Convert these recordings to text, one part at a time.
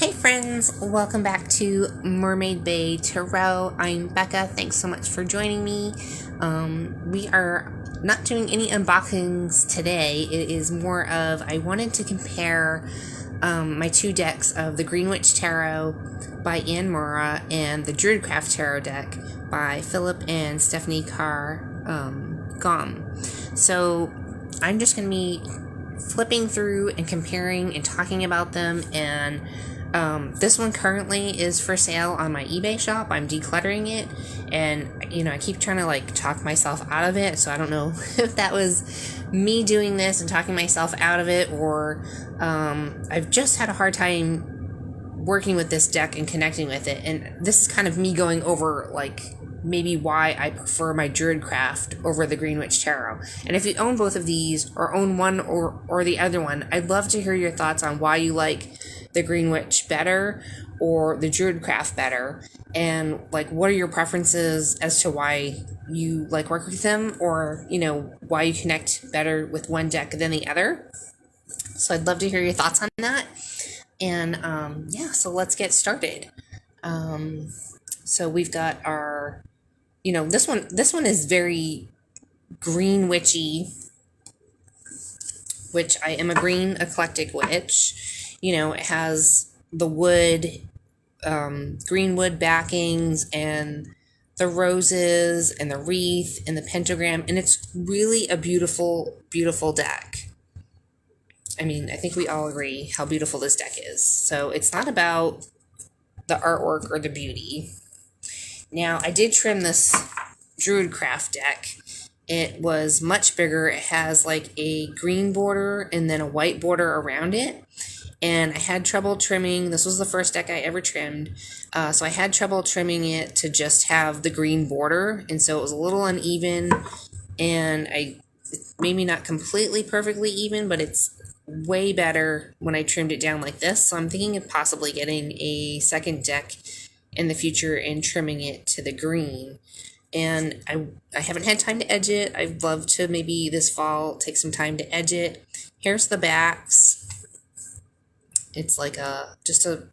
Hey friends, welcome back to Mermaid Bay Tarot. I'm Becca. Thanks so much for joining me. We are not doing any unboxings today. It is more of I wanted to compare my two decks of the Green Witch Tarot by Ann Moura and the Druid Craft Tarot Deck by Philip and Stephanie Carr Gom. So I'm just going to be flipping through and comparing and talking about them, and this one currently is for sale on my eBay shop. I'm decluttering it, and I keep trying to talk myself out of it, so I don't know if that was me doing this and talking myself out of it, or I've just had a hard time working with this deck and connecting with it. And this is kind of me going over maybe why I prefer my Druid Craft over the Green Witch Tarot. And if you own both of these, or own one or the other one, I'd love to hear your thoughts on why you like the Green Witch better or the Druid Craft better, and what are your preferences as to why you work with them, or why you connect better with one deck than the other. So I'd love to hear your thoughts on that. And so let's get started. So we've got our this one is very green witchy, which I am a green eclectic witch. It has the wood, green wood backings, and the roses, and the wreath, and the pentagram, and it's really a beautiful, beautiful deck. I mean, I think we all agree how beautiful this deck is. So it's not about the artwork or the beauty. Now, I did trim this Druid Craft deck. It was much bigger. It has a green border and then a white border around it. And I had trouble trimming. This was the first deck I ever trimmed. So I had trouble trimming it to just have the green border. And so it was a little uneven. And maybe not completely perfectly even, but it's way better when I trimmed it down like this. So I'm thinking of possibly getting a second deck in the future and trimming it to the green. And I haven't had time to edge it. I'd love to maybe this fall take some time to edge it. Here's the backs. It's just a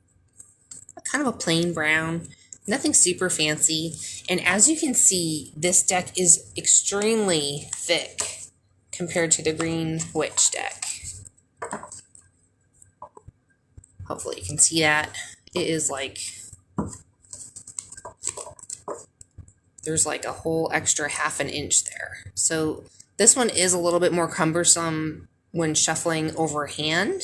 kind of a plain brown, nothing super fancy. And as you can see, this deck is extremely thick compared to the Green Witch deck. Hopefully you can see that. It is there's a whole extra half an inch there. So this one is a little bit more cumbersome when shuffling overhand.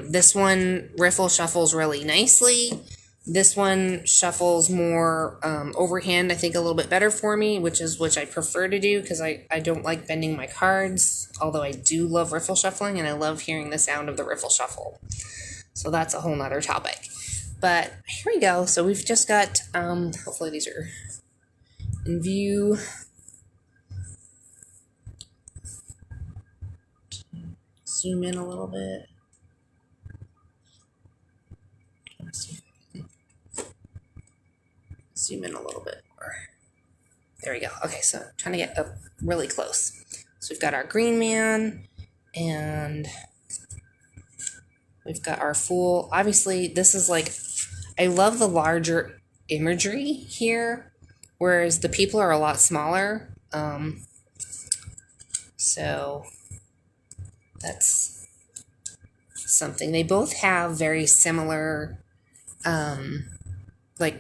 This one riffle shuffles really nicely. This one shuffles more overhand, I think a little bit better for me, which I prefer to do because I don't like bending my cards, although I do love riffle shuffling and I love hearing the sound of the riffle shuffle. So that's a whole nother topic. But here we go. So we've just got, hopefully these are in view. Zoom in a little bit. Zoom in a little bit more. There we go. Okay, so I'm trying to get up really close. So we've got our green man, and we've got our fool. Obviously, this is I love the larger imagery here, whereas the people are a lot smaller. So that's something. They both have very similar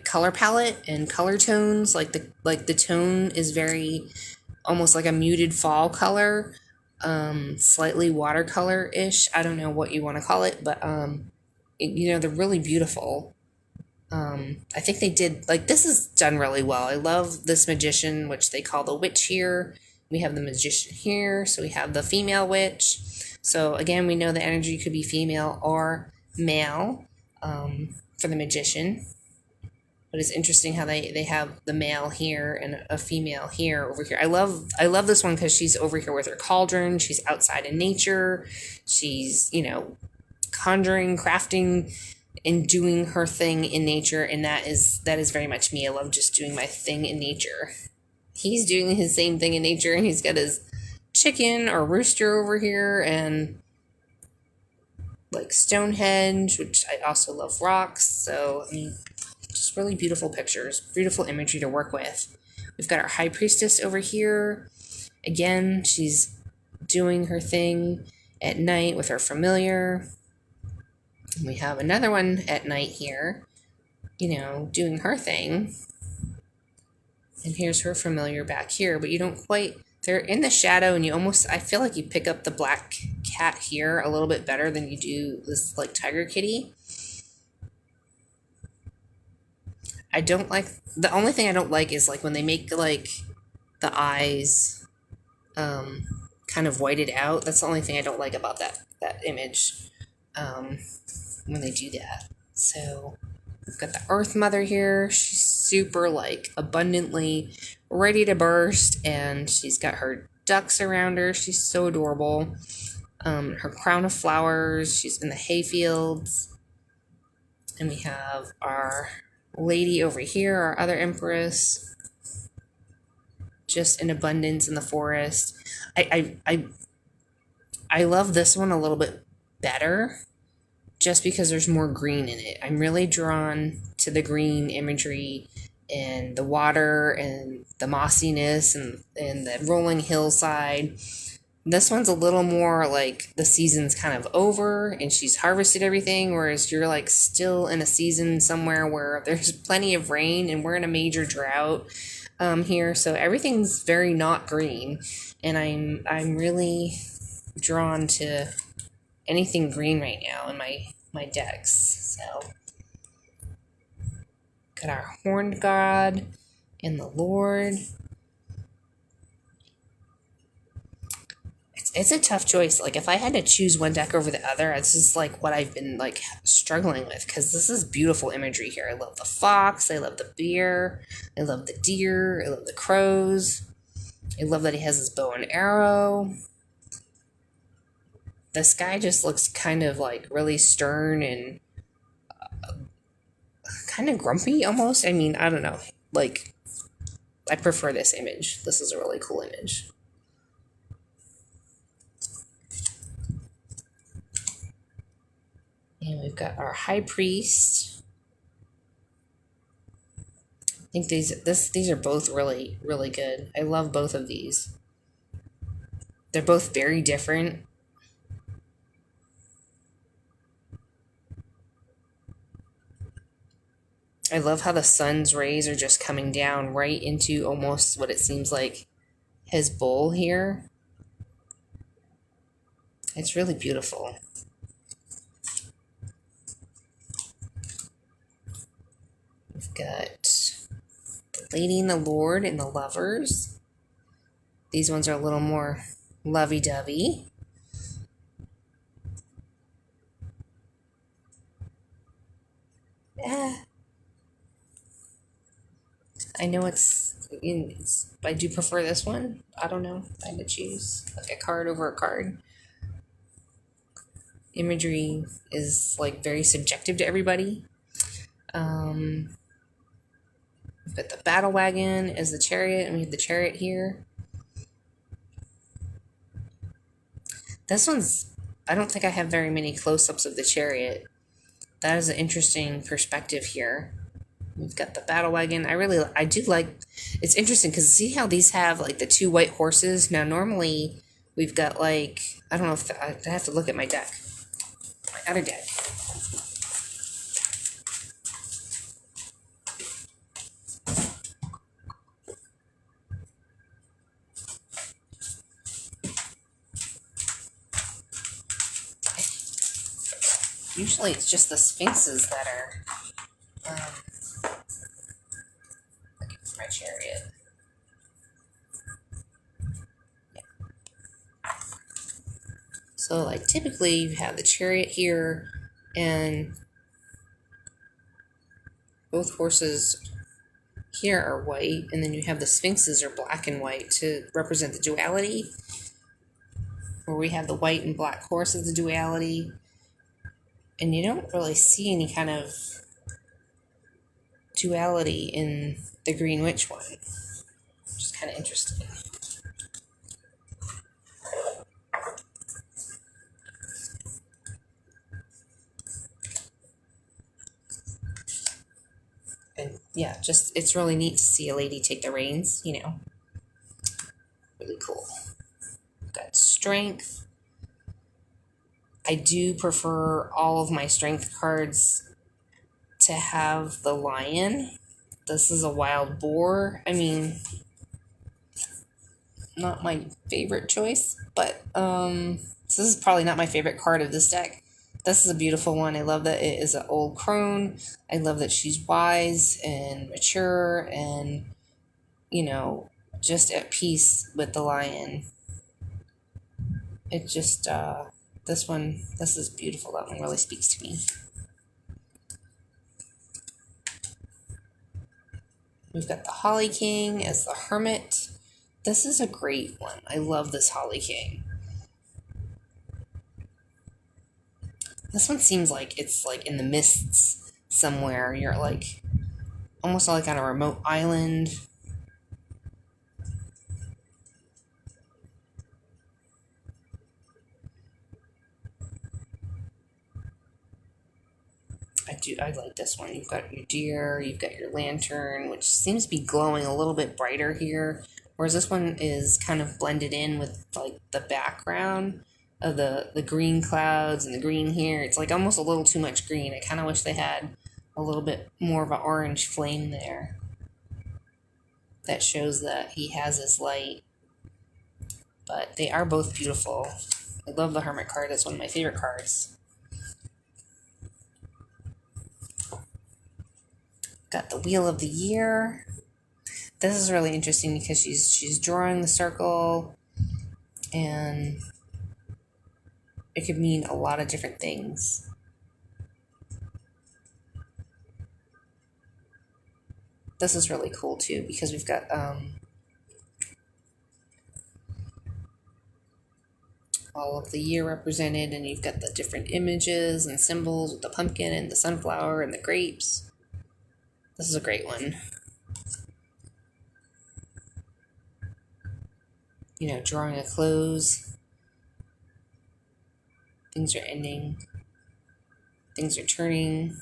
color palette and color tones. The tone is very almost like a muted fall color, slightly watercolor-ish. I don't know what you want to call it, but they're really beautiful. I think they did this is done really well. I love this magician, which they call the witch here. We have the magician here, so we have the female witch. So again, we know the energy could be female or male for the magician. But it's interesting how they have the male here and a female here over here. I love this one because she's over here with her cauldron. She's outside in nature. She's, conjuring, crafting, and doing her thing in nature. And that is very much me. I love just doing my thing in nature. He's doing his same thing in nature, and he's got his chicken or rooster over here, and like Stonehenge, which I also love rocks. So, I mean, just really beautiful pictures, beautiful imagery to work with. We've got our High Priestess over here. Again, she's doing her thing at night with her familiar. And we have another one at night here, you know, doing her thing. And here's her familiar back here, but you don't quite, they're in the shadow, and you almost, I feel like you pick up the black cat here a little bit better than you do this like tiger kitty. I don't like, the only thing I don't like is like when they make like the eyes kind of whited out. That's the only thing I don't like about that image when they do that. So we've got the Earth Mother here. She's super like abundantly ready to burst, and she's got her ducks around her. She's so adorable. Her crown of flowers. She's in the hayfields. And we have our lady over here, our other empress, just in abundance in the forest. I love this one a little bit better just because there's more green in it. I'm really drawn to the green imagery and the water and the mossiness and the rolling hillside. This one's a little more like the season's kind of over and she's harvested everything, whereas you're like still in a season somewhere where there's plenty of rain and we're in a major drought here. So everything's very not green, and I'm really drawn to anything green right now in my decks. So got our Horned God and the Lord. It's a tough choice. Like if I had to choose one deck over the other, it's just like what I've been like struggling with, because this is beautiful imagery here. I love the fox, I love the bear, I love the deer, I love the crows. I love that he has his bow and arrow. This guy just looks kind of like really stern and kind of grumpy almost. I mean, I don't know. Like, I prefer this image. This is a really cool image. And we've got our High Priest. I think these are both really, really good. I love both of these. They're both very different. I love how the sun's rays are just coming down right into almost what it seems like his bowl here. It's really beautiful. We've got the Lady and the Lord and the Lovers. These ones are a little more lovey-dovey. I know I do prefer this one. I don't know. I had to choose like a card over a card. Imagery is like very subjective to everybody. We've got the battle wagon as the chariot, and we have the chariot here. This one's, I don't think I have very many close-ups of the chariot. That is an interesting perspective here. We've got the battle wagon. I do like, it's interesting because see how these have like the two white horses? Now normally we've got like, I don't know if, I have to look at my deck. My other deck. Usually it's just the sphinxes that are looking for my chariot. Yeah. So like typically you have the chariot here and both horses here are white, and then you have the sphinxes are black and white to represent the duality, where we have the white and black horse as the duality. And you don't really see any kind of duality in the Green Witch one, which is kind of interesting. yeah, just, it's really neat to see a lady take the reins, you know. Really cool. Got strength. I do prefer all of my strength cards to have the lion. This is a wild boar. I mean, not my favorite choice, but this is probably not my favorite card of this deck. This is a beautiful one. I love that it is an old crone. I love that she's wise and mature and, you know, just at peace with the lion. It just, this is beautiful. That one really speaks to me. We've got the Holly King as the Hermit. This is a great one. I love this Holly King. This one seems like it's like in the mists somewhere. You're like almost like on a remote island. I like this one. You've got your deer, you've got your lantern, which seems to be glowing a little bit brighter here. Whereas this one is kind of blended in with like the background of the green clouds and the green here. It's like almost a little too much green. I kind of wish they had a little bit more of an orange flame there. That shows that he has his light. But they are both beautiful. I love the Hermit card. That's one of my favorite cards. Got the Wheel of the Year. This is really interesting because she's drawing the circle, and it could mean a lot of different things. This is really cool too because we've got all of the year represented, and you've got the different images and symbols with the pumpkin and the sunflower and the grapes. This is a great one. You know, drawing a close. Things are ending. Things are turning.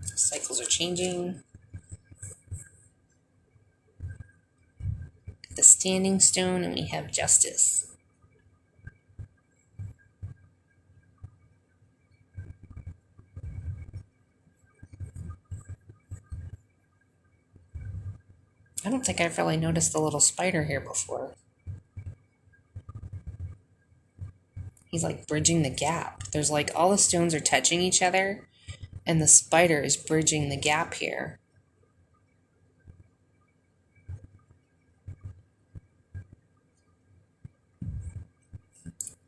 Cycles are changing. The Standing Stone, and we have Justice. I don't think I've really noticed the little spider here before. He's like bridging the gap. There's like all the stones are touching each other, and the spider is bridging the gap here.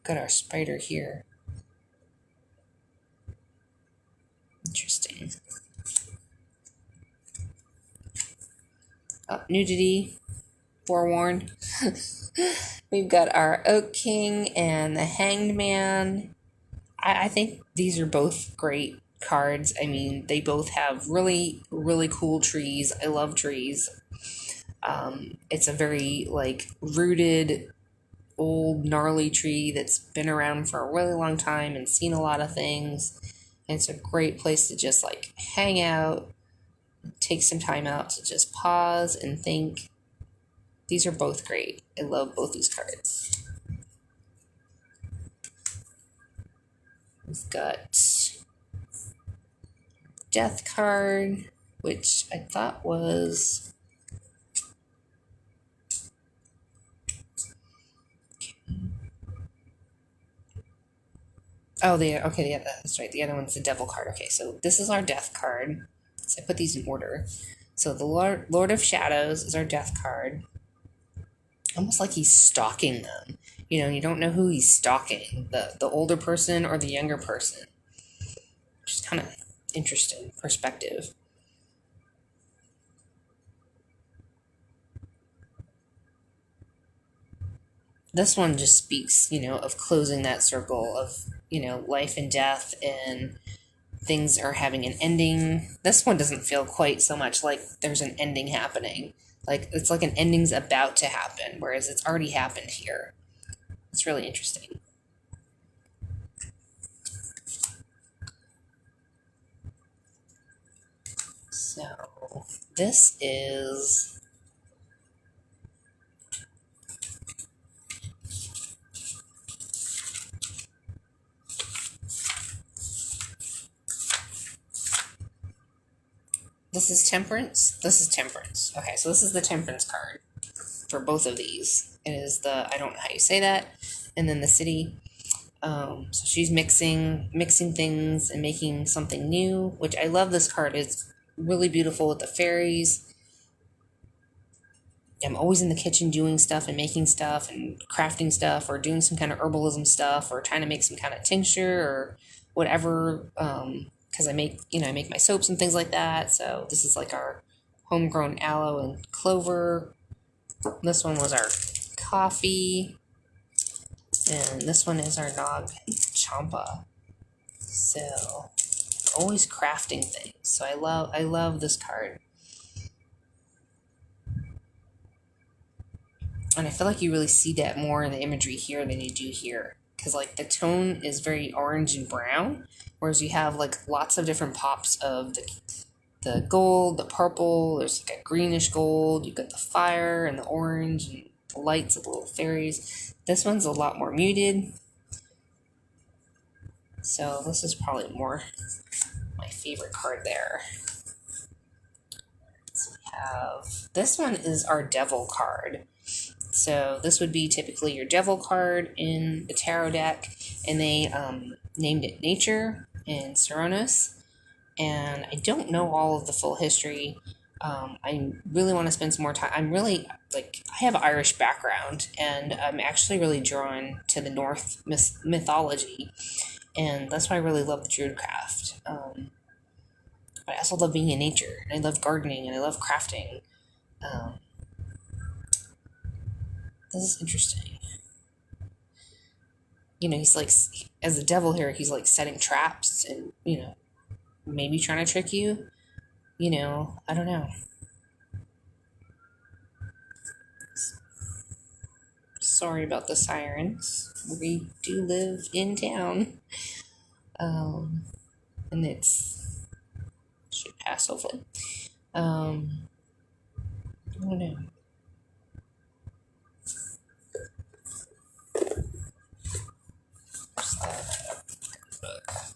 Got our spider here. Interesting. Oh, nudity. Forewarned. We've got our Oak King and the Hanged Man. I think these are both great cards. I mean, they both have really, really cool trees. I love trees. It's a very, like, rooted, old, gnarly tree that's been around for a really long time and seen a lot of things. And it's a great place to just, like, hang out, take some time out to just pause and think. These are both great. I love both these cards. We've got Death card, which I thought was... Oh, okay, that's right. The other one's the Devil card. Okay, so this is our Death card. So I put these in order. So the Lord of Shadows is our Death card. Almost like he's stalking them. You know, you don't know who he's stalking, the older person or the younger person. Which is kind of interesting perspective. This one just speaks, you know, of closing that circle of, you know, life and death, and things are having an ending. This one doesn't feel quite so much like there's an ending happening. Like, it's like an ending's about to happen, whereas it's already happened here. It's really interesting. So this is Temperance. This is Temperance. Okay, so this is the Temperance card for both of these. It is the, I don't know how you say that, and then the City. So she's mixing things and making something new, which I love. This card is really beautiful with the fairies. I'm always in the kitchen doing stuff and making stuff and crafting stuff, or doing some kind of herbalism stuff, or trying to make some kind of tincture or whatever. Because I make my soaps and things like that. So this is like our homegrown aloe and clover. This one was our coffee, and this one is our nog champa. So always crafting things. So I love this card. And I feel like you really see that more in the imagery here than you do here. Because, like, the tone is very orange and brown, whereas you have, like, lots of different pops of the gold, the purple, there's, like, a greenish gold, you've got the fire and the orange, and the lights of the little fairies. This one's a lot more muted. So this is probably more my favorite card there. So we have, this one is our Devil card. So this would be typically your Devil card in the tarot deck, and they named it Nature and Cernunnos, and I don't know all of the full history. I really want to spend some more time. I'm really, like, I have an Irish background, and I'm actually really drawn to the Norse mythology, and that's why I really love the Druid Craft. But I also love being in nature, and I love gardening, and I love crafting. This is interesting. He's like, as the devil here, he's like setting traps and, maybe trying to trick you. I don't know. Sorry about the sirens. We do live in town. And it's, should pass hopefully. I don't know.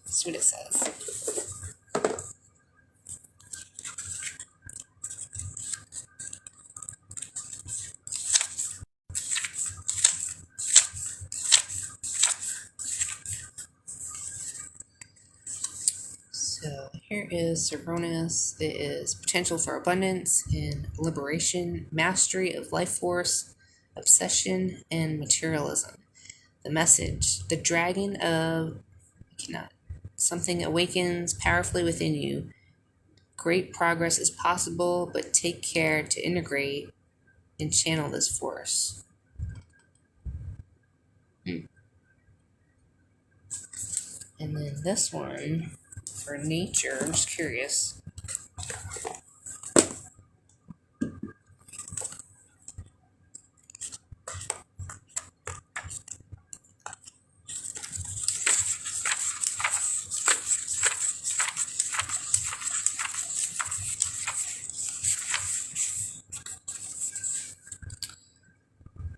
That's what it says. So here is Cernunnos. It is potential for abundance and liberation, mastery of life force, obsession, and materialism. The message: the dragon of something awakens powerfully within you. Great progress is possible, but take care to integrate and channel this force. And then this one for nature, I'm just curious.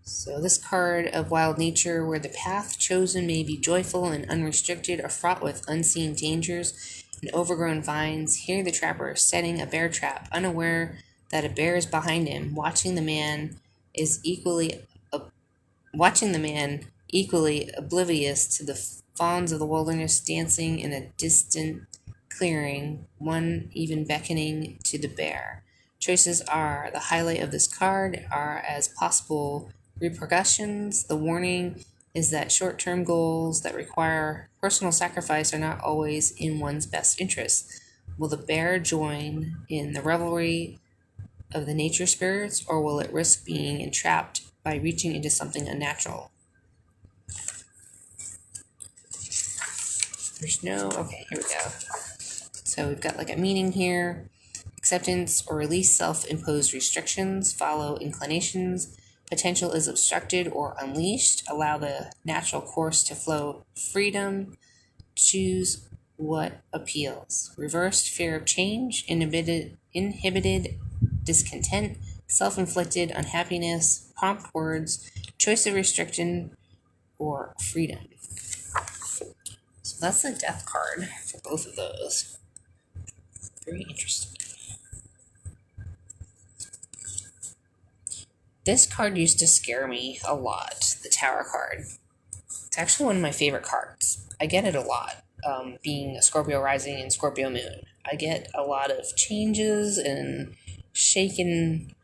So this card of wild nature, where the path chosen may be joyful and unrestricted or fraught with unseen dangers and overgrown vines. Here the trapper is setting a bear trap, unaware that a bear is behind him, watching the man equally oblivious to the fawns of the wilderness dancing in a distant clearing, one even beckoning to the bear. Choices are the highlight of this card are as possible repercussions. The warning is that short-term goals that require personal sacrifice are not always in one's best interest. Will the bear join in the revelry of the nature spirits, or will it risk being entrapped by reaching into something unnatural? Okay, here we go. So we've got like a meaning here. Acceptance or release self-imposed restrictions, follow inclinations. Potential is obstructed or unleashed. Allow the natural course to flow. Freedom. Choose what appeals. Reversed fear of change. Inhibited inhibited discontent, self-inflicted unhappiness, prompt words, choice of restriction, or freedom. So that's the death card for both of those. Very interesting. This card used to scare me a lot, the Tower card. It's actually one of my favorite cards. I get it a lot, being a Scorpio rising and Scorpio moon. I get a lot of changes and shaking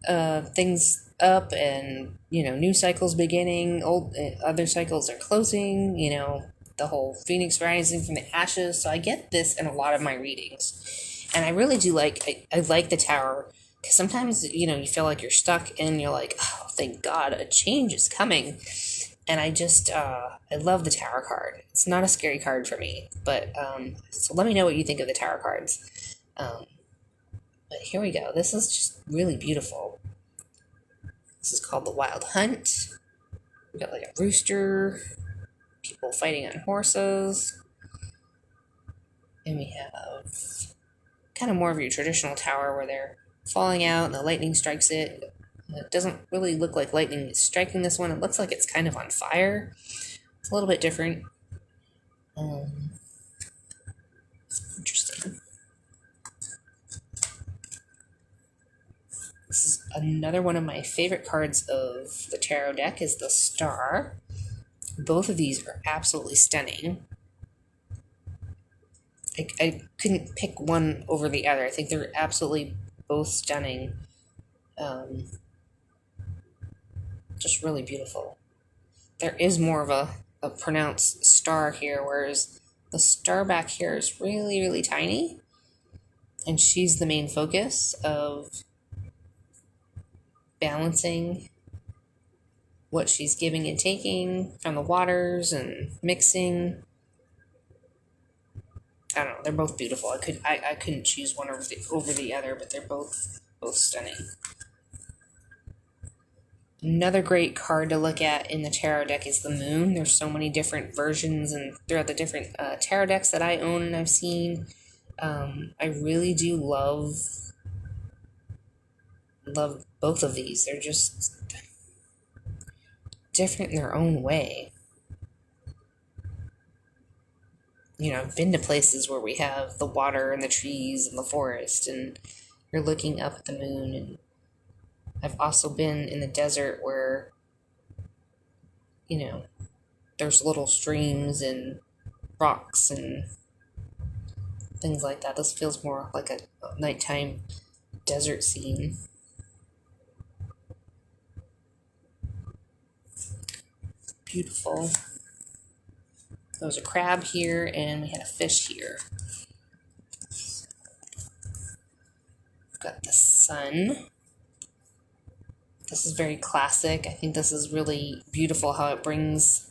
things up, and new cycles beginning, other cycles are closing, the whole phoenix rising from the ashes. So I get this in a lot of my readings, and I really do I like the Tower, because sometimes you feel like you're stuck and you're like, oh, thank God a change is coming. And I just I love the Tower card. It's not a scary card for me, but so let me know what you think of the Tower cards. But here we go. This is just really beautiful. This is called the Wild Hunt. We got like a rooster, people fighting on horses, and we have kind of more of your traditional tower where they're falling out and the lightning strikes it. It doesn't really look like lightning is striking this one. It looks like it's kind of on fire. It's a little bit different. Interesting. This is another one of my favorite cards of the tarot deck, is the Star. Both of these are absolutely stunning. I couldn't pick one over the other. I think they're absolutely both stunning. Just really beautiful. There is more of a pronounced star here, whereas the star back here is really, really tiny. And she's the main focus of balancing what she's giving and taking from the waters and mixing. I don't know, they're both beautiful. I couldn't choose one over the other, but they're both stunning. Another great card to look at in the tarot deck is the Moon. There's so many different versions and throughout the different tarot decks that I own and I've seen. I really do love both of these. They're just different in their own way. I've been to places where we have the water and the trees and the forest, and you're looking up at the moon. And I've also been in the desert where, there's little streams and rocks and things like that. This feels more like a nighttime desert scene. Beautiful. There was a crab here, and we had a fish here. We've got the sun. This is very classic. I think this is really beautiful how it brings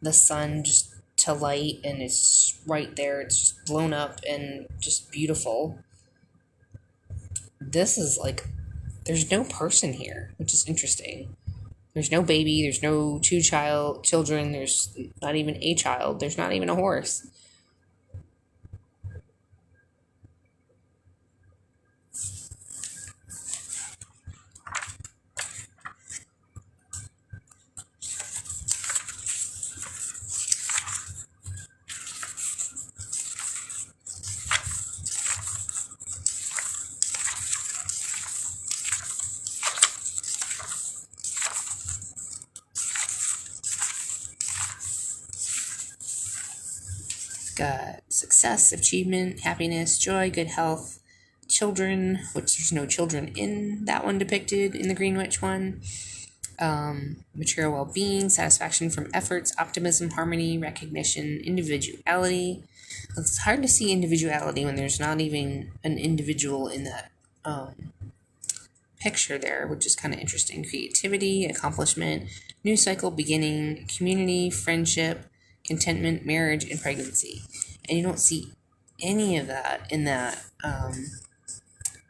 the sun just to light, and it's right there. It's just blown up and just beautiful. This is like, there's no person here, which is interesting. There's no baby, there's no two children, there's not even a child, there's not even a horse. Got success, achievement, happiness, joy, good health, children, which there's no children in that one depicted in the Green Witch one. Material well-being, satisfaction from efforts, optimism, harmony, recognition, individuality. It's hard to see individuality when there's not even an individual in that picture there, which is kind of interesting. Creativity, accomplishment, new cycle beginning, community, friendship, contentment, marriage, and pregnancy. And you don't see any of that in that.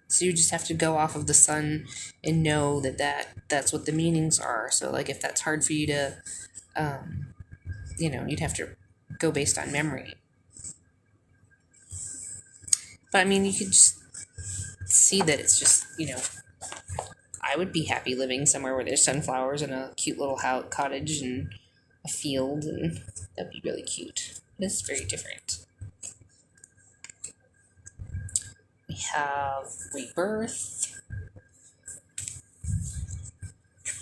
So you just have to go off of the sun and know that's what the meanings are. So like if that's hard for you to, you'd have to go based on memory. But I mean, you could just see that it's just, I would be happy living somewhere where there's sunflowers and a cute little cottage and a field, and that'd be really cute. It's very different. We have rebirth,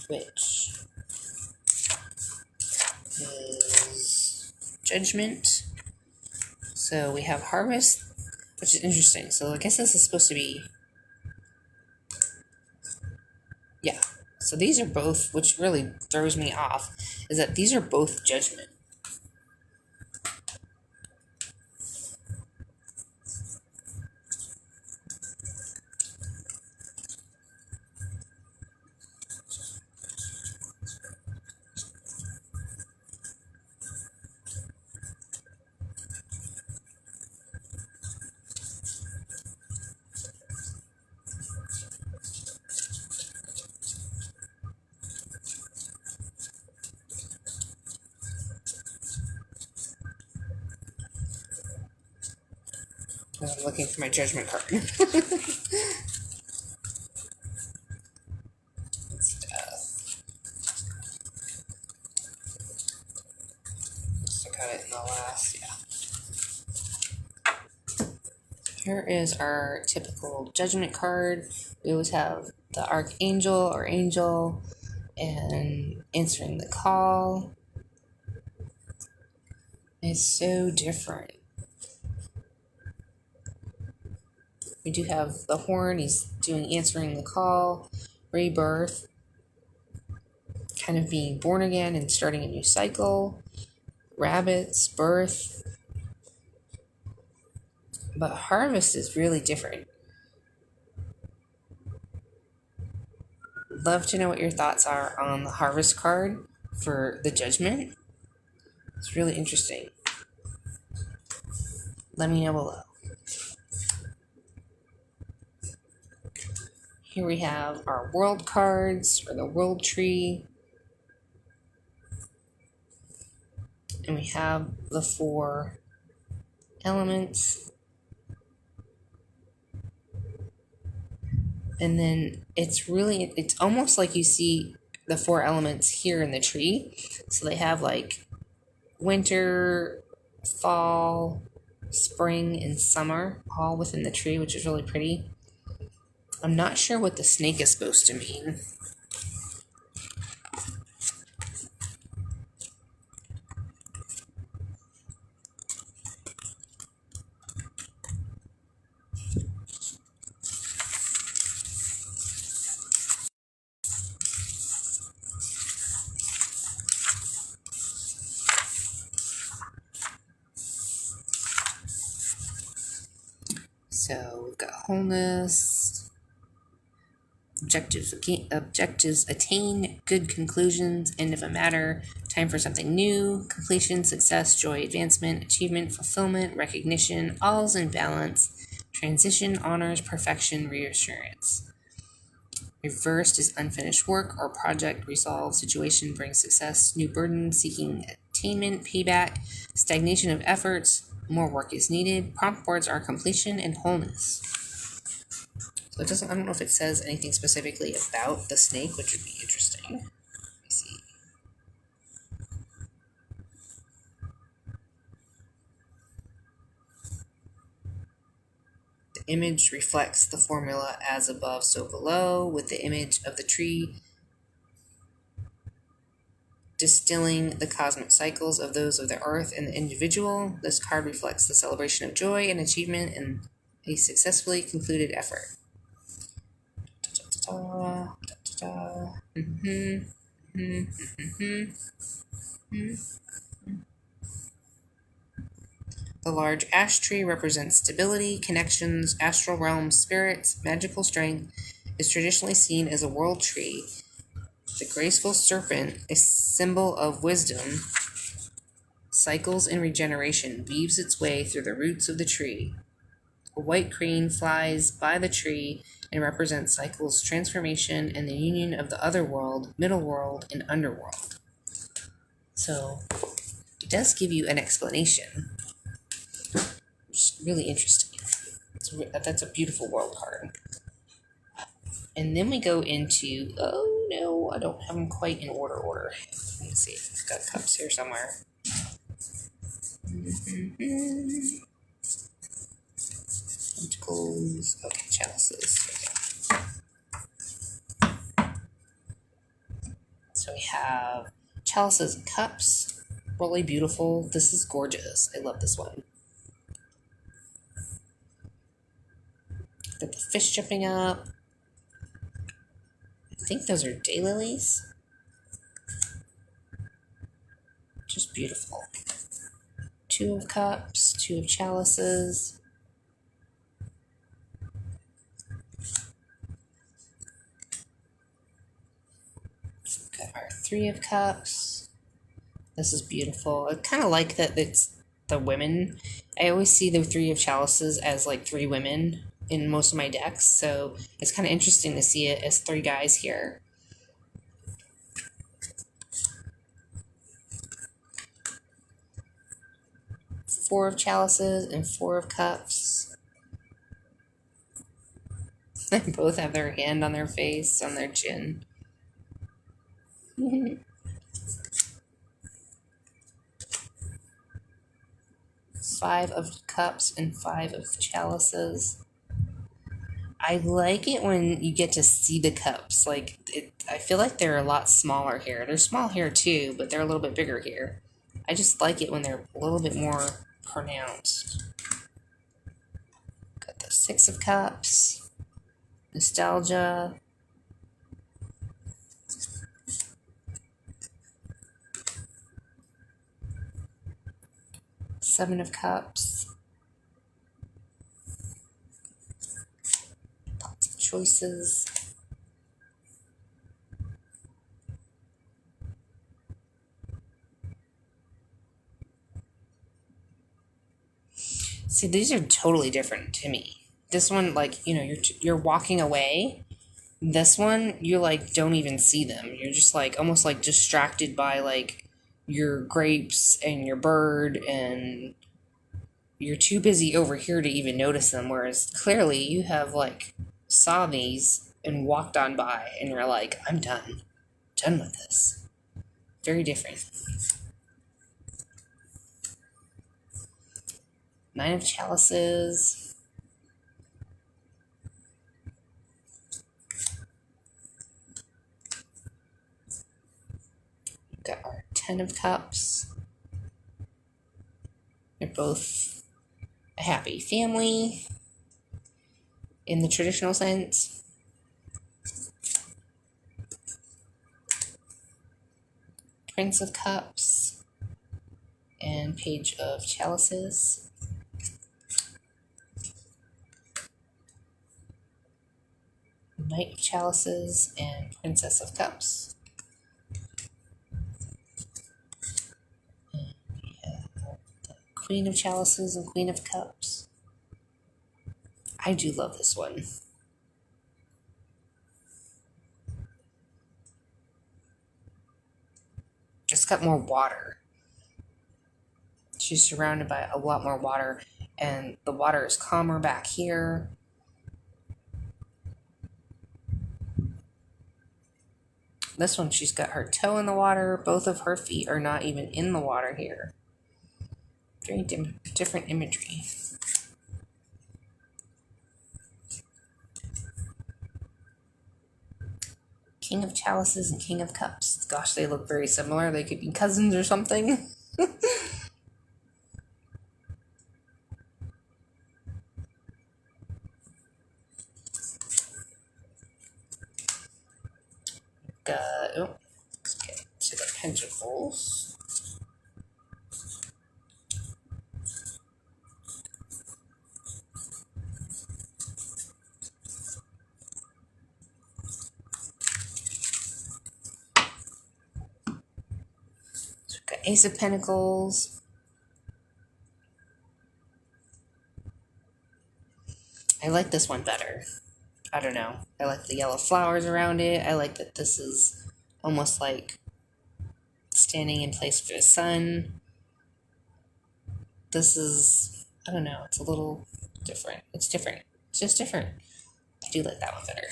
which is judgment. So we have harvest, which is interesting. So I guess this is supposed to be, yeah. So these are both, which really throws me off, is that these are both judgment. I'm looking for my judgment card. I got it in the last, yeah. Here is our typical judgment card. We always have the archangel or angel and answering the call. It's so different. We do have the horn. He's answering the call. Rebirth. Kind of being born again and starting a new cycle. Rabbits. Birth. But harvest is really different. Love to know what your thoughts are on the harvest card for the judgment. It's really interesting. Let me know below. Here we have our world cards, or the world tree. And we have the 4 elements. And then it's almost like you see the 4 elements here in the tree. So they have like winter, fall, spring, and summer all within the tree, which is really pretty. I'm not sure what the snake is supposed to mean. So we've got wholeness, objectives attain, good conclusions, end of a matter, time for something new, completion, success, joy, advancement, achievement, fulfillment, recognition, all's in balance, transition, honors, perfection, reassurance. Reversed is unfinished work or project, resolve, situation, brings success, new burden, seeking attainment, payback, stagnation of efforts, more work is needed. Prompt words are completion and wholeness. So I don't know if it says anything specifically about the snake, which would be interesting. Let me see. The image reflects the formula as above, so below, with the image of the tree distilling the cosmic cycles of those of the earth and the individual. This card reflects the celebration of joy and achievement and a successfully concluded effort. The large ash tree represents stability, connections, astral realms, spirits, magical strength, is traditionally seen as a world tree. The graceful serpent, a symbol of wisdom, cycles and regeneration, weaves its way through the roots of the tree. A white crane flies by the tree and represents cycles, transformation, and the union of the other world, middle world, and underworld. So it does give you an explanation, which is really interesting. That's a beautiful world card. And then we go into, oh no, I don't have them quite in order. Let me see, I've got cups here somewhere. Pentacles, okay, chalices. Okay. So we have chalices and cups, really beautiful. This is gorgeous. I love this one. Got the fish jumping up. I think those are daylilies. Just beautiful. 2 of cups, 2 of chalices. Got our 3 of cups. This is beautiful. I kind of like that it's the women. I always see the 3 of chalices as like 3 women in most of my decks, so it's kind of interesting to see it as 3 guys here. Four of chalices and 4 of cups. They both have their hand on their face, on their chin. 5 of cups and 5 of chalices. I like it when you get to see the cups. Like, I feel like they're a lot smaller here. They're small here too, but they're a little bit bigger here. I just like it when they're a little bit more pronounced. Got the 6 of cups. Nostalgia. Seven of cups. Lots of choices. See, these are totally different to me. This one, like, you know, you're walking away. This one, you like don't even see them. You're just like almost like distracted by like your grapes and your bird, and you're too busy over here to even notice them. Whereas clearly you have like saw these and walked on by, and you're like, I'm done with this. Very different. 9 of chalices. Got our 10 of cups. They're both a happy family in the traditional sense. Prince of Cups and Page of Chalices. Knight of Chalices and Princess of Cups. And we have the Queen of Chalices and Queen of Cups. I do love this one. Just got more water. She's surrounded by a lot more water, and the water is calmer back here. This one, she's got her toe in the water. Both of her feet are not even in the water here. Very different imagery. King of Chalices and King of Cups. Gosh, they look very similar. They could be cousins or something. Let's get to the Pentacles. So we've got Ace of Pentacles. I like this one better. I don't know. I like the yellow flowers around it. I like that this is almost like standing in place for the sun. This is, I don't know, it's a little different. It's different. It's just different. I do like that one better.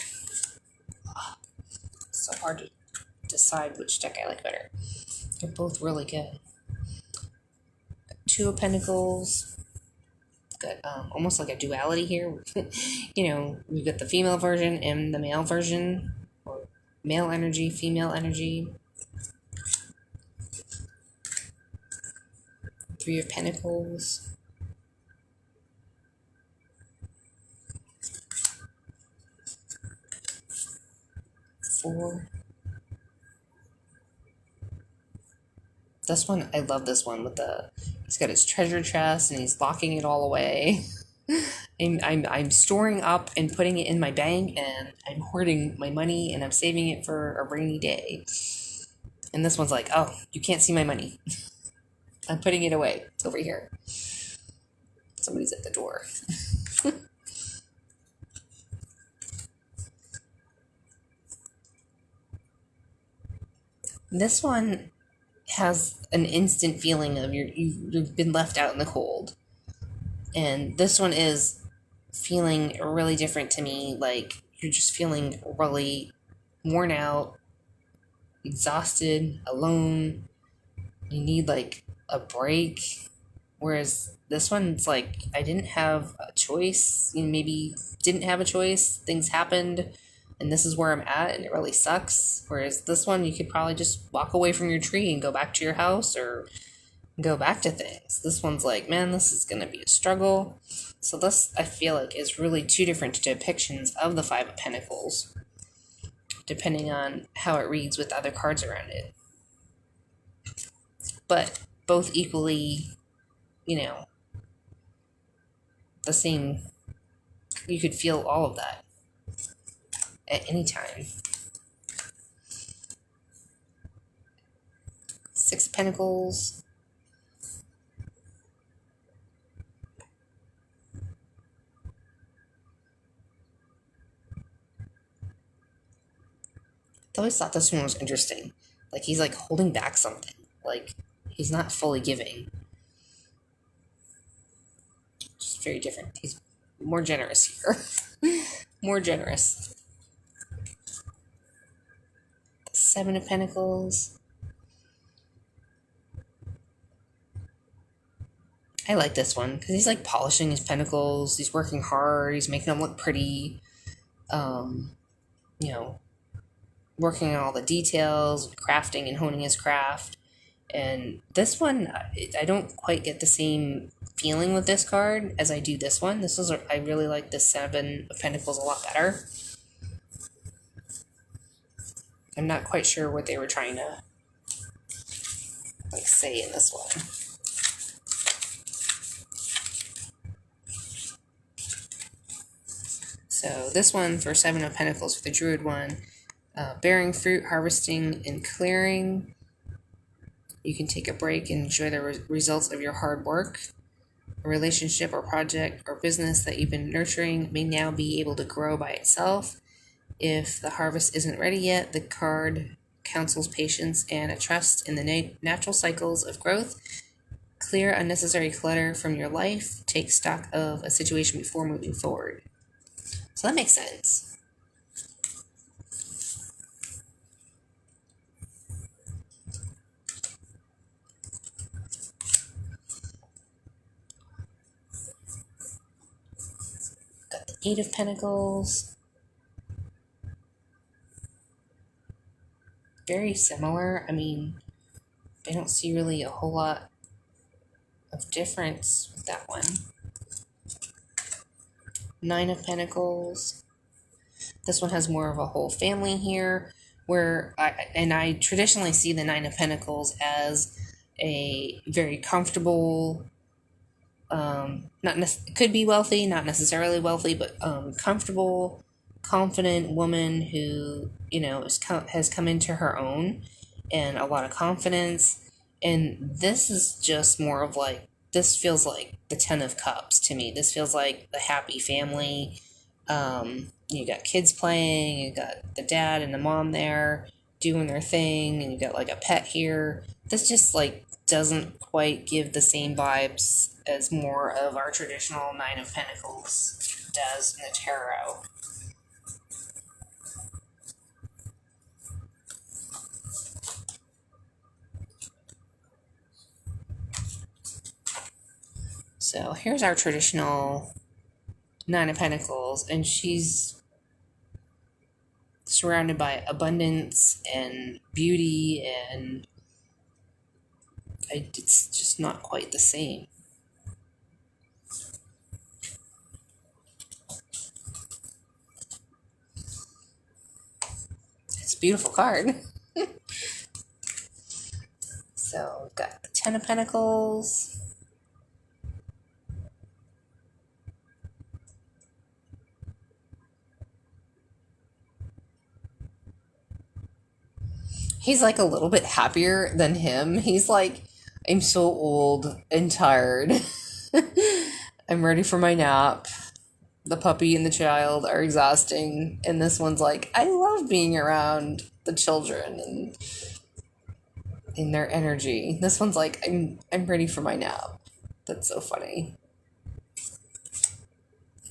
so hard to decide which deck I like better. They're both really good. Two of Pentacles. Got almost like a duality here. You know, we've got the female version and the male version. Or male energy, female energy. Three of Pentacles. Four. This one, I love this one with he's got his treasure chest and he's locking it all away. I'm storing up and putting it in my bank, and I'm hoarding my money and I'm saving it for a rainy day. And this one's like, oh, you can't see my money. I'm putting it away. It's over here. Somebody's at the door. This one has an instant feeling of you've been left out in the cold. And this one is feeling really different to me. Like, you're just feeling really worn out, exhausted, alone. You need, like, a break. Whereas this one's like, I didn't have a choice. You know, maybe didn't have a choice. Things happened, and this is where I'm at, and it really sucks. Whereas this one, you could probably just walk away from your tree and go back to your house or go back to things. This one's like, man, this is going to be a struggle. So this, I feel like, is really two different depictions of the Five of Pentacles, depending on how it reads with other cards around it. But both equally, you know, the same. You could feel all of that at any time. Six of Pentacles. I always thought this one was interesting. Like, he's like holding back something. Like, he's not fully giving. Just very different. He's more generous here. More generous. The Seven of Pentacles. I like this one because he's like polishing his pentacles. He's working hard. He's making them look pretty. You know, working on all the details, crafting and honing his craft. And this one, I don't quite get the same feeling with this card as I do this one. I really like the Seven of Pentacles a lot better. I'm not quite sure what they were trying to like say in this one. So this one for Seven of Pentacles for the Druid one, bearing fruit, harvesting, and clearing. You can take a break and enjoy the results of your hard work. A relationship or project or business that you've been nurturing may now be able to grow by itself. If the harvest isn't ready yet, the card counsels patience and a trust in the natural cycles of growth. Clear unnecessary clutter from your life. Take stock of a situation before moving forward. So that makes sense. Got the Eight of Pentacles. Very similar. I mean, I don't see really a whole lot of difference with that one. Nine of Pentacles. This one has more of a whole family here, where I traditionally see the Nine of Pentacles as a very comfortable, could be wealthy, not necessarily wealthy, but comfortable, confident woman who, you know, has come into her own and a lot of confidence. And this is just more of like, this feels like the Ten of Cups to me. This feels like the happy family. You got kids playing, you got the dad and the mom there doing their thing, and you got like a pet here. This just like doesn't quite give the same vibes as more of our traditional Nine of Pentacles does in the tarot. So here's our traditional Nine of Pentacles, and she's surrounded by abundance and beauty, and it's just not quite the same. It's a beautiful card. So we've got the Ten of Pentacles. He's like a little bit happier than him. He's like, I'm so old and tired. I'm ready for my nap. The puppy and the child are exhausting. And this one's like, I love being around the children and in their energy. This one's like, I'm ready for my nap. That's so funny.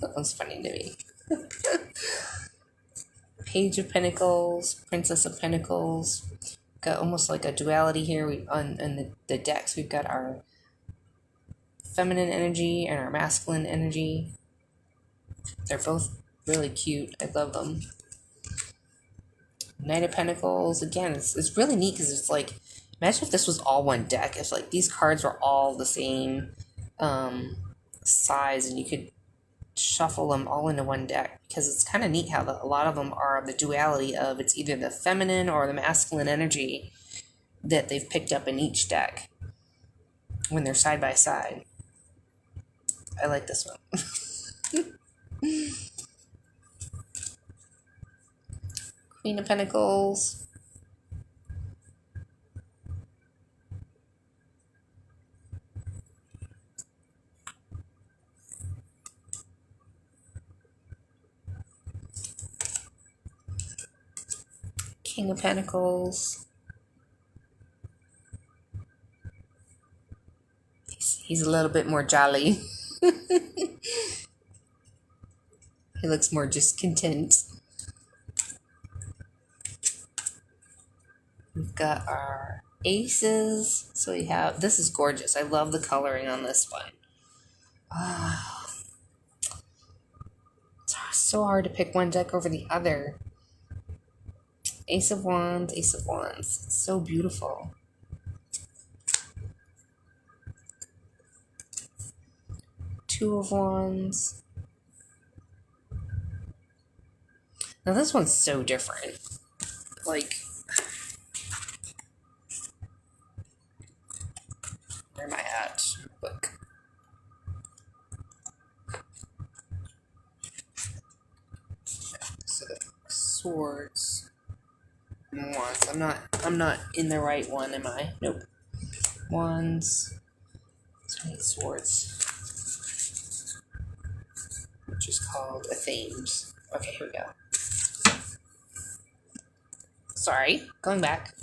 That one's funny to me. Page of Pentacles, Princess of Pentacles. Got almost like a duality here. On the decks, we've got our feminine energy and our masculine energy. They're both really cute. I love them. Knight of Pentacles. Again, it's really neat because it's like, imagine if this was all one deck. If like these cards were all the same size and you could shuffle them all into one deck, because it's kind of neat how a lot of them are the duality of it's either the feminine or the masculine energy that they've picked up in each deck when they're side by side. I like this one. Queen of Pentacles. King of Pentacles. He's a little bit more jolly. He looks more just content. We've got our aces. So we have, this is gorgeous. I love the coloring on this one. Oh, it's so hard to pick one deck over the other. Ace of Wands, Ace of Wands. It's so beautiful. Two of Wands. Now this one's so different. Like, where am I at? Look. So, swords. Wands. I'm not in the right one, am I? Nope. Wands. Swords. Which is called a themes. Okay, here we go. Sorry, going back.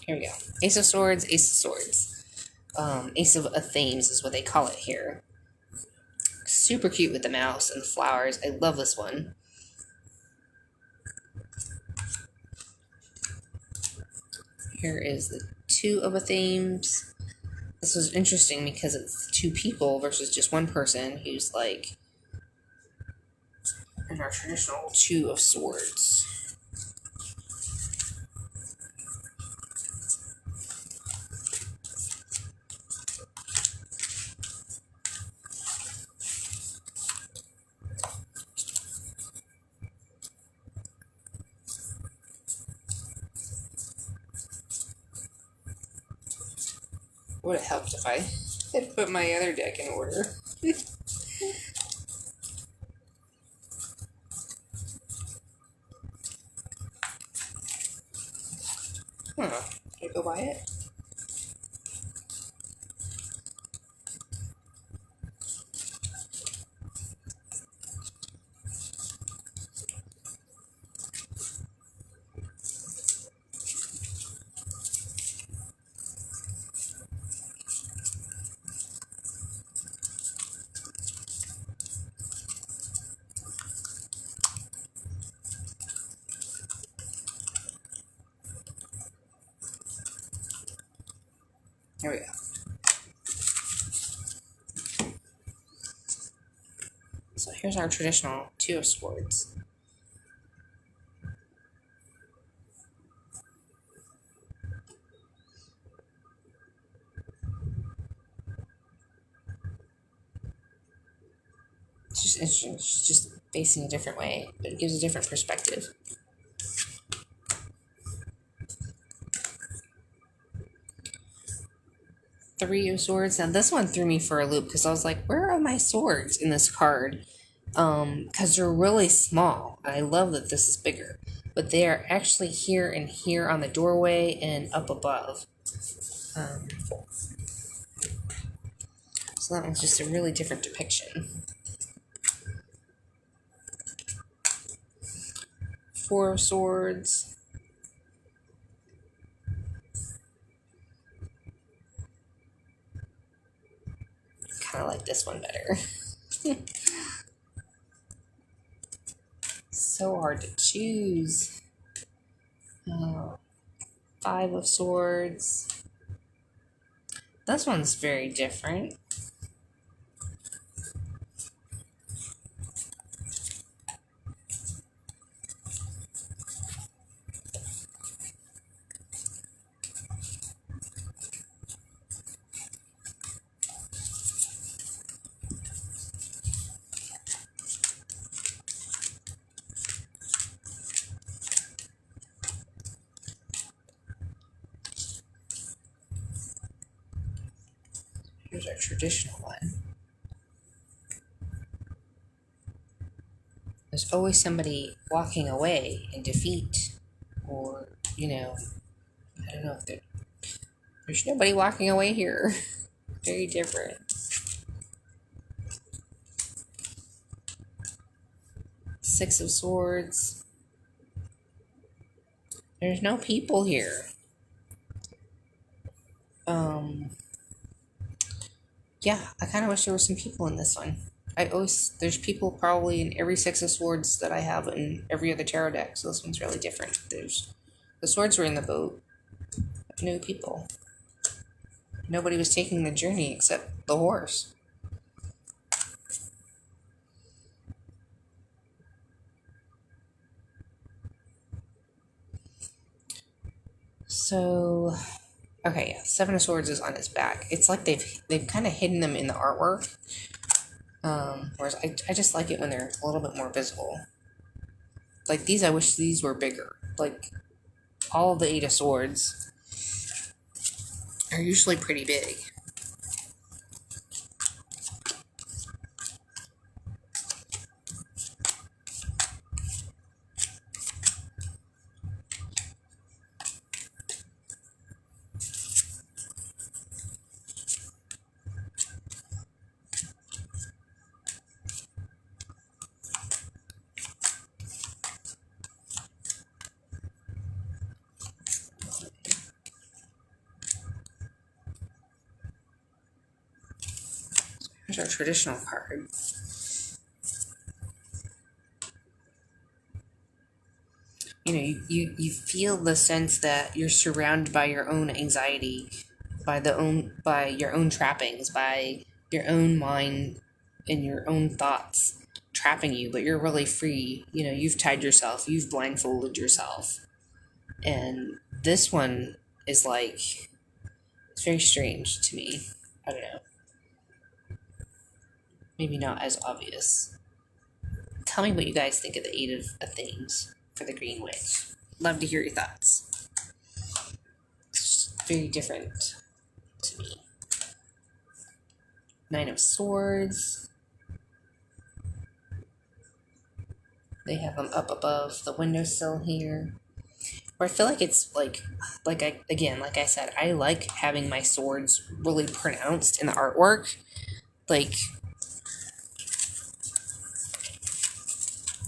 Here we go. Ace of Swords, Ace of Swords. Ace of Themes is what they call it here. Super cute with the mouse and the flowers. I love this one. Here is the Two of Themes. This was interesting because it's two people versus just one person who's like in our traditional Two of Swords. Would have helped if I had put my other deck in order. Huh. Did I go buy it? Here we go. So here's our traditional Two of Swords. It's just interesting. It's just facing a different way, but it gives a different perspective. Three of Swords. Now this one threw me for a loop because I was like, where are my swords in this card? Because they're really small. I love that this is bigger, but they are actually here and here on the doorway and up above. So that one's just a really different depiction. Four of Swords. Kind of like this one better. So hard to choose. Five of Swords. This one's very different. Here's our traditional one. There's always somebody walking away in defeat, or, you know, I don't know if there's nobody walking away here. Very different. Six of Swords. There's no people here. Yeah, I kind of wish there were some people in this one. There's people probably in every Six of Swords that I have in every other tarot deck, so this one's really different. The swords were in the boat, but no people. Nobody was taking the journey except the horse. So, okay, yeah, Seven of Swords is on his back. It's like they've kind of hidden them in the artwork. Whereas I just like it when they're a little bit more visible. Like these, I wish these were bigger. Like all of the Eight of Swords are usually pretty big. Here's our traditional card. You know, you feel the sense that you're surrounded by your own anxiety, by your own trappings, by your own mind and your own thoughts trapping you, but you're really free. You know, you've tied yourself, you've blindfolded yourself. And this one is like, it's very strange to me. I don't know. Maybe not as obvious. Tell me what you guys think of the Eight of Things for the Green Witch. Love to hear your thoughts. It's very different to me. Nine of Swords. They have them up above the windowsill here. Where I feel like it's like I said, I like having my swords really pronounced in the artwork. Like,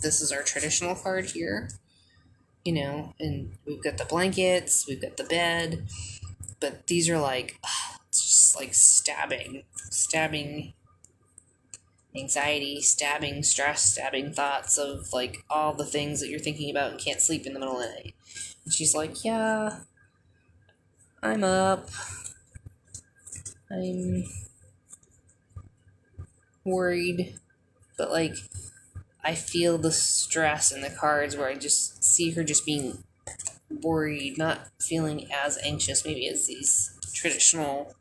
this is our traditional card here, you know, and we've got the blankets, we've got the bed, but these are like, it's just like stabbing anxiety, stabbing stress, stabbing thoughts of like all the things that you're thinking about and can't sleep in the middle of the night. And she's like, yeah, I'm up, I'm worried, but like I feel the stress in the cards where I just see her just being worried, not feeling as anxious maybe as these traditional,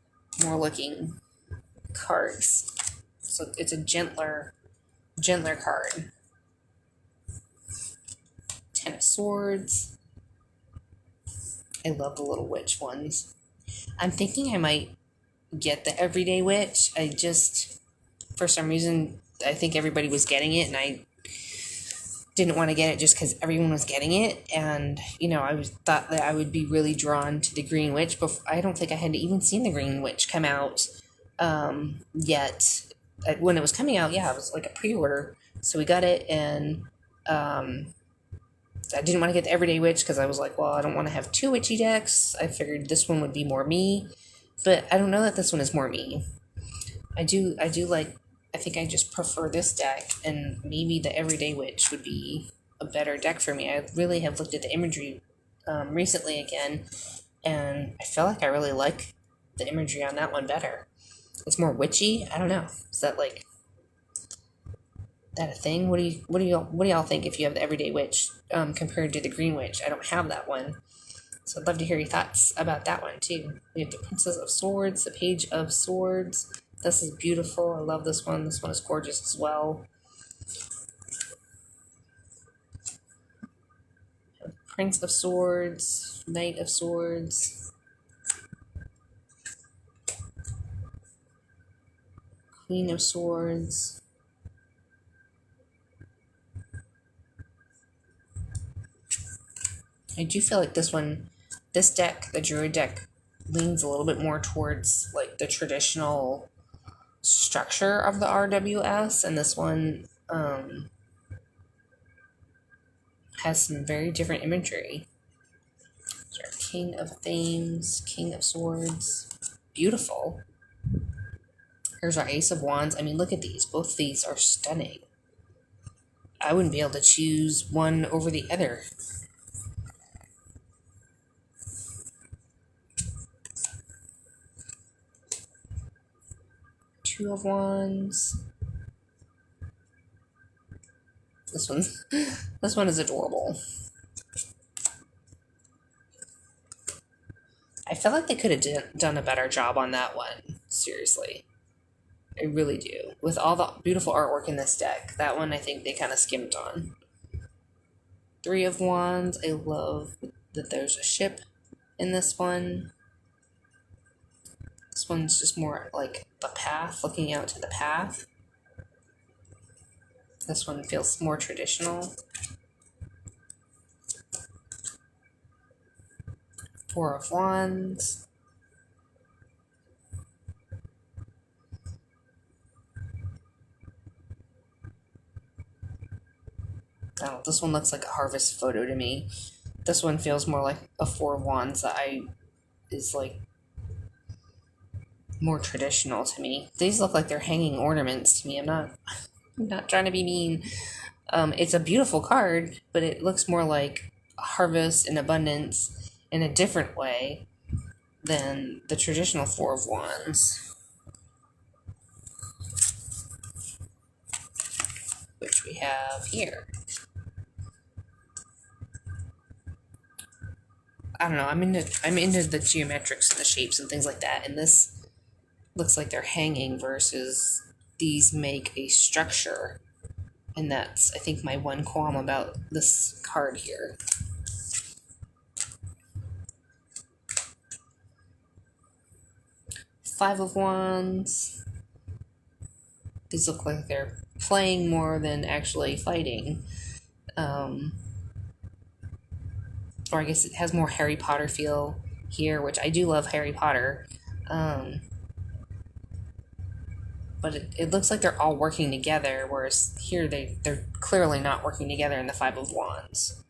more looking cards. So it's a gentler card. Ten of Swords. I love the little witch ones. I'm thinking I might get the Everyday Witch. I just, for some reason, I think everybody was getting it, and I didn't want to get it just because everyone was getting it. And, you know, I thought that I would be really drawn to the Green Witch, but I don't think I had even seen the Green Witch come out yet. When it was coming out, yeah, it was like a pre-order. So we got it, and I didn't want to get the Everyday Witch because I was like, well, I don't want to have two witchy decks. I figured this one would be more me, but I don't know that this one is more me. I think I just prefer this deck, and maybe the Everyday Witch would be a better deck for me. I really have looked at the imagery recently again, and I feel like I really like the imagery on that one better. It's more witchy. I don't know. Is that like that a thing? What do y'all think if you have the Everyday Witch compared to the Green Witch? I don't have that one, so I'd love to hear your thoughts about that one too. We have the Princess of Swords, the Page of Swords. This is beautiful. I love this one. This one is gorgeous as well. Prince of Swords, Knight of Swords, Queen of Swords. I do feel like this deck, the Druid deck, leans a little bit more towards like the traditional structure of the RWS, and this one has some very different imagery. King of Thames, King of Swords, beautiful. Here's our Ace of Wands. I mean, look at these. Both these are stunning. I wouldn't be able to choose one over the other. Two of Wands. This one is adorable. I feel like they could have done a better job on that one. Seriously. I really do. With all the beautiful artwork in this deck, that one I think they kind of skimped on. Three of Wands. I love that there's a ship in this one. This one's just more like the path, looking out to the path. This one feels more traditional. Four of Wands. Oh, this one looks like a harvest photo to me. This one feels more like a Four of Wands that is like more traditional to me. These look like they're hanging ornaments to me. I'm not trying to be mean. It's a beautiful card, but it looks more like harvest and abundance in a different way than the traditional Four of Wands, which we have here. I don't know. I'm into the geometrics and the shapes and things like that, and this looks like they're hanging versus these make a structure, and that's, I think, my one qualm about this card here. Five of Wands. These look like they're playing more than actually fighting. Or I guess it has more Harry Potter feel here, which I do love Harry Potter. But it looks like they're all working together, whereas here they're clearly not working together in the Five of Wands.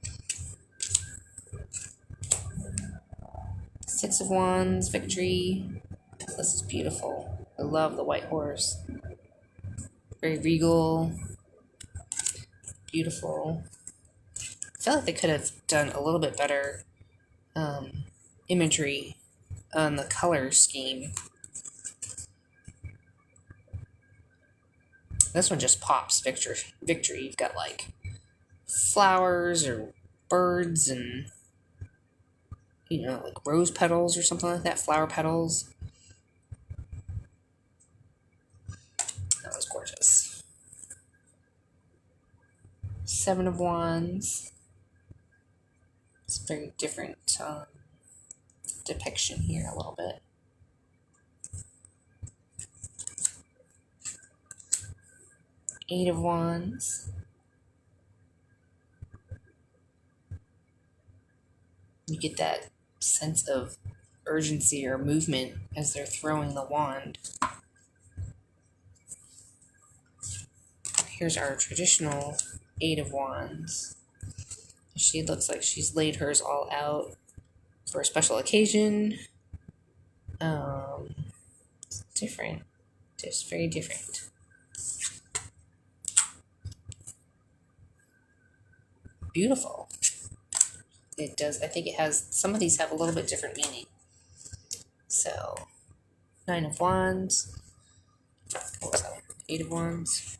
Six of Wands, Victory. This is beautiful. I love the white horse. Very regal. Beautiful. I feel like they could have done a little bit better imagery on the color scheme. This one just pops victory. You've got like flowers or birds and, you know, like rose petals or something like that, flower petals. That was gorgeous. Seven of Wands. It's a very different depiction here a little bit. Eight of Wands. You get that sense of urgency or movement as they're throwing the wand. Here's our traditional Eight of Wands. She looks like she's laid hers all out for a special occasion. It's different. Just very different. Beautiful. It does. I think it has, some of these have a little bit different meaning. So, Nine of Wands. What was that? Eight of Wands.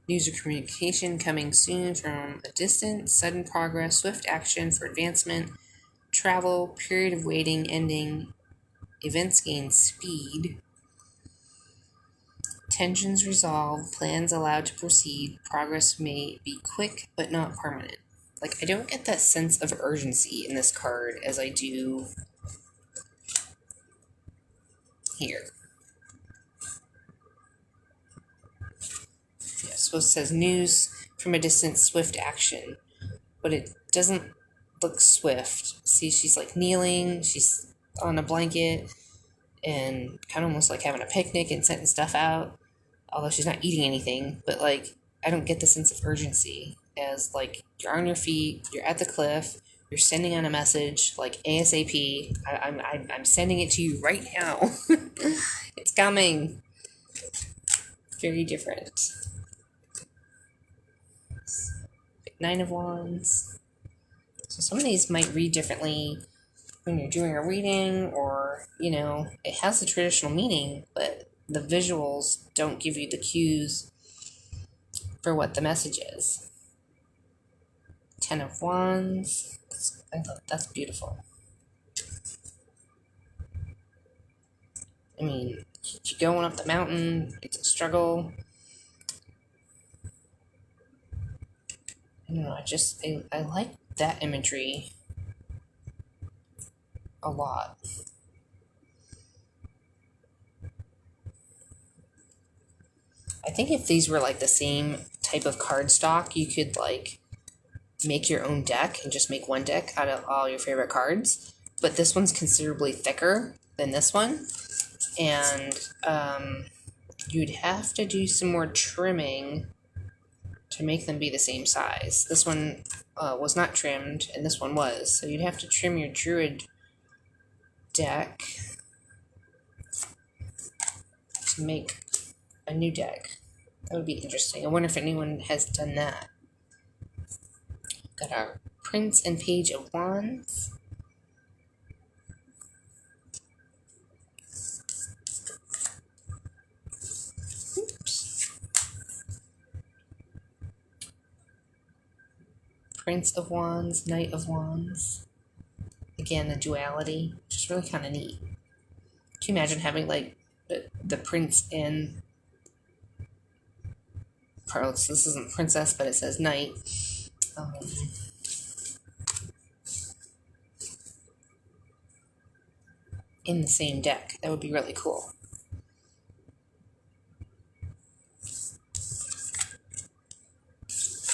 News or communication coming soon from a distance, sudden progress, swift action for advancement, travel, period of waiting, ending, events gain speed, tensions resolved, plans allowed to proceed, progress may be quick but not permanent. Like, I don't get that sense of urgency in this card as I do here. Yeah, so it says news from a distance, swift action, but it doesn't look swift. See, she's like kneeling, she's on a blanket, and kind of almost like having a picnic and setting stuff out, although she's not eating anything. But like, I don't get the sense of urgency as like you're on your feet, you're at the cliff, you're sending on a message like ASAP. I'm sending it to you right now. It's coming. Very different. Nine of Wands. So some of these might read differently when you're doing a reading, or, you know, it has the traditional meaning, but the visuals don't give you the cues for what the message is. Ten of Wands. I thought that's beautiful. I mean, you're going up the mountain, it's a struggle. I don't know, I like that imagery a lot. I think if these were like the same type of cardstock, you could like make your own deck and just make one deck out of all your favorite cards. But this one's considerably thicker than this one, and you'd have to do some more trimming to make them be the same size. This one was not trimmed, and this one was. So you'd have to trim your Druid deck to make a new deck. That would be interesting. I wonder if anyone has done that. Got our Prince and Page of Wands. Oops. Prince of Wands, Knight of Wands. Again, the duality, which is really kind of neat. Can you imagine having like the prince and this isn't princess, but it says knight. In the same deck. That would be really cool.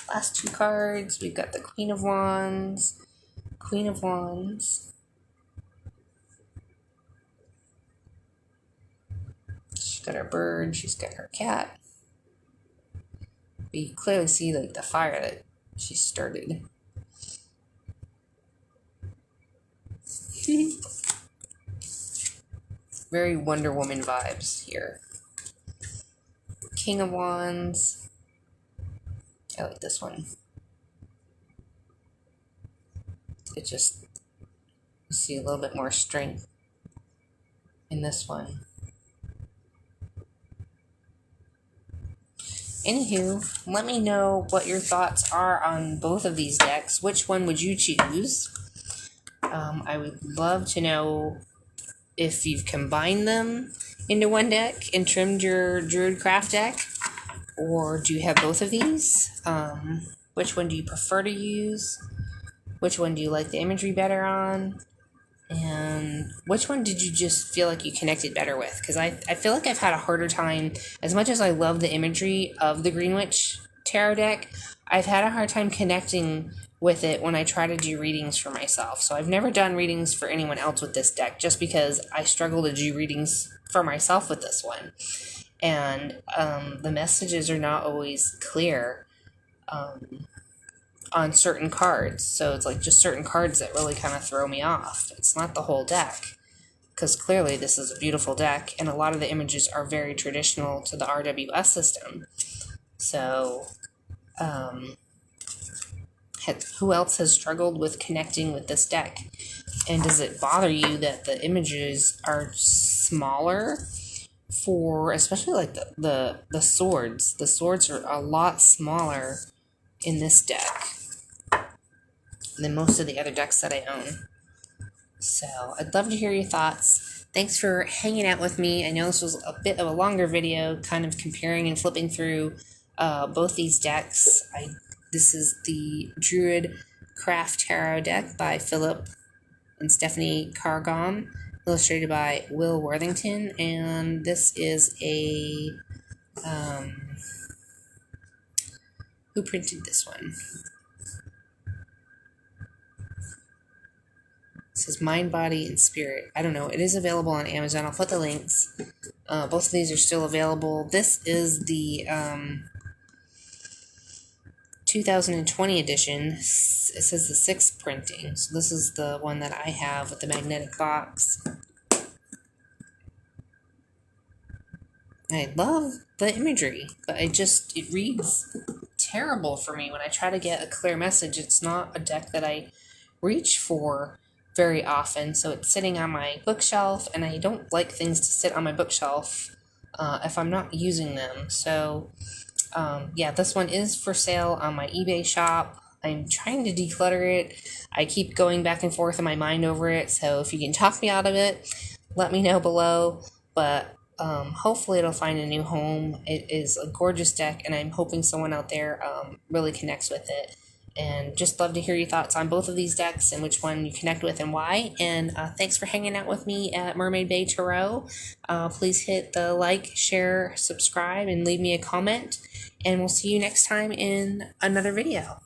Last two cards, we've got the Queen of Wands, Queen of Wands. She's got her bird, she's got her cat. But you clearly see like the fire that she started. Very Wonder Woman vibes here. King of Wands. I like this one. It just, you see a little bit more strength in this one. Anywho, let me know what your thoughts are on both of these decks. Which one would you choose? I would love to know if you've combined them into one deck and trimmed your Druid Craft deck, or do you have both of these? Which one do you prefer to use? Which one do you like the imagery better on? And which one did you just feel like you connected better with? Because I feel like I've had a harder time, as much as I love the imagery of the Green Witch Tarot deck, I've had a hard time connecting with it when I try to do readings for myself. So I've never done readings for anyone else with this deck, just because I struggle to do readings for myself with this one. And the messages are not always clear on certain cards. So it's like just certain cards that really kind of throw me off. It's not the whole deck, because clearly this is a beautiful deck, and a lot of the images are very traditional to the RWS system. So, who else has struggled with connecting with this deck? And does it bother you that the images are smaller for, especially like the swords? The swords are a lot smaller in this deck than most of the other decks that I own. So I'd love to hear your thoughts. Thanks for hanging out with me. I know this was a bit of a longer video, kind of comparing and flipping through both these decks. This is the Druid Craft Tarot Deck by Philip and Stephanie Cargon, illustrated by Will Worthington, and this is a who printed this one? It says Mind, Body, and Spirit. I don't know. It is available on Amazon. I'll put the links. Both of these are still available. This is the 2020 edition. It says the 6th printing. So this is the one that I have with the magnetic box. I love the imagery, but it reads terrible for me when I try to get a clear message. It's not a deck that I reach for very often, so it's sitting on my bookshelf, and I don't like things to sit on my bookshelf if I'm not using them. So yeah, this one is for sale on my eBay shop. I'm trying to declutter it. I keep going back and forth in my mind over it, so if you can talk me out of it, let me know below. But hopefully it'll find a new home. It is a gorgeous deck, and I'm hoping someone out there really connects with it. And just love to hear your thoughts on both of these decks and which one you connect with and why. And thanks for hanging out with me at Mermaid Bay Tarot. Please hit the like, share, subscribe, and leave me a comment. And we'll see you next time in another video.